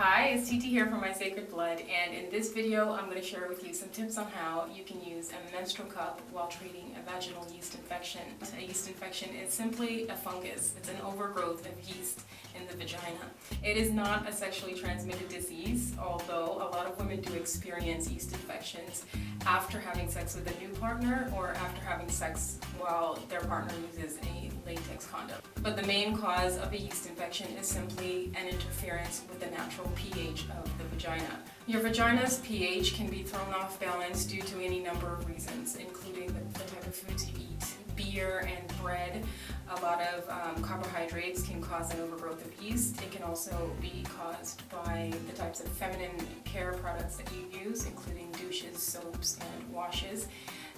Hi, it's TT here from My Sacred Blood, and in this video I'm going to share with you some tips on how you can use a menstrual cup while treating a vaginal yeast infection. A yeast infection is simply a fungus. It's an overgrowth of yeast in the vagina. It is not a sexually transmitted disease, although a lot of women do experience yeast infections after having sex with a new partner or after having sex while their partner uses a latex condom. But the main cause of a yeast infection is simply an interference with the natural pH of the vagina. Your vagina's pH can be thrown off balance due to any number of reasons, including the type of foods you eat. Beer and bread, a lot of carbohydrates can cause an overgrowth of yeast. It can also be caused by the types of feminine care products that you use, including douches, soaps, and washes.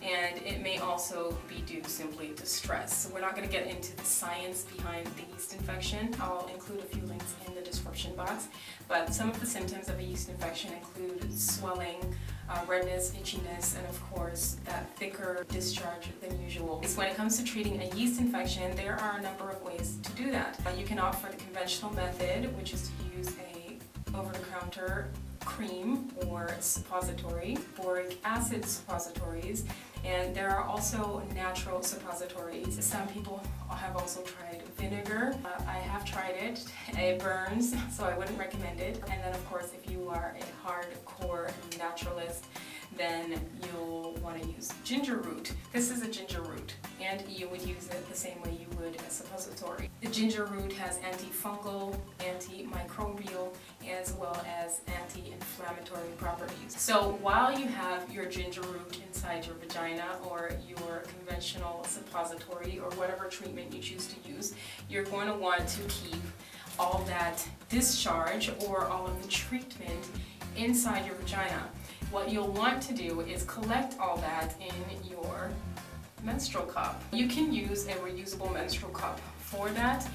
And it may also be due simply to stress. So we're not going to get into the science behind the yeast infection. I'll include a few links in the description box. But some of the symptoms of a yeast infection include swelling, redness, itchiness, and of course that thicker discharge than usual. When it comes to treating a yeast infection, there are a number of ways to do that. You can opt for the conventional method, which is to use a over-the-counter cream or suppository, boric acid suppositories, and there are also natural suppositories. Some people have also tried vinegar. I have tried it. It burns, so I wouldn't recommend it. And then of course, if you are a hardcore naturalist, then you'll want to use ginger root. This is a ginger root, and you would use it the same way you would a suppository. The ginger root has antifungal, antimicrobial, as well as anti-inflammatory properties. So while you have your ginger root inside your vagina or your conventional suppository or whatever treatment you choose to use, you're going to want to keep all that discharge or all of the treatment inside your vagina. What you'll want to do is collect all that in your menstrual cup. You can use a reusable menstrual cup for that,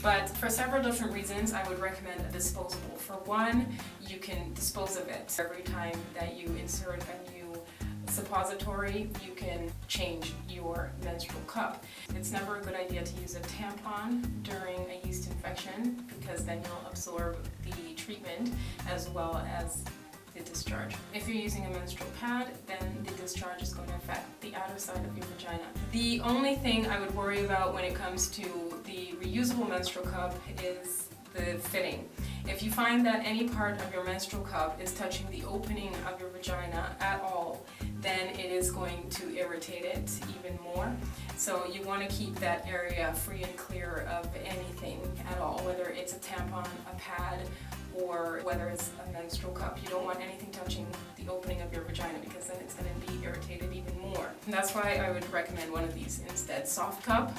but for several different reasons I would recommend a disposable. For one, you can dispose of it. Every time that you insert a new suppository, you can change your menstrual cup. It's never a good idea to use a tampon during a yeast infection because then you'll absorb the treatment as well as the discharge. If you're using a menstrual pad, then the discharge is going to affect the outer side of your vagina. The only thing I would worry about when it comes to the reusable menstrual cup is the fitting. If you find that any part of your menstrual cup is touching the opening of your vagina at all, then it is going to irritate it even more. So you want to keep that area free and clear of anything at all, whether it's a tampon, a pad, or whether it's a menstrual cup. You don't want anything touching the opening of your vagina because then it's going to be irritated even more. And that's why I would recommend one of these instead. Soft cup,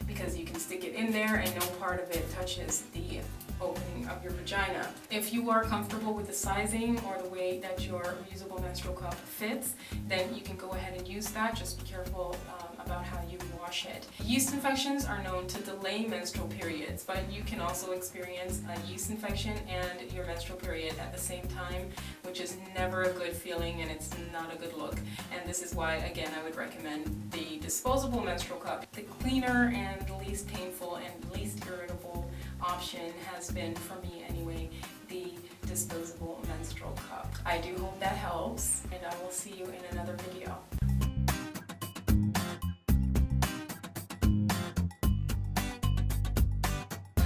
because you can stick it in there and no part of it touches the opening of your vagina. If you are comfortable with the sizing or the way that your reusable menstrual cup fits, then you can go ahead and use that. Just be careful about how you wash it. Yeast infections are known to delay menstrual periods, but you can also experience a yeast infection and your menstrual period at the same time, which is never a good feeling and it's not a good look. And this is why, again, I would recommend the disposable menstrual cup. The cleaner and least painful and least irritable option has been, for me anyway, the disposable menstrual cup. I do hope that helps, and I will see you in another video.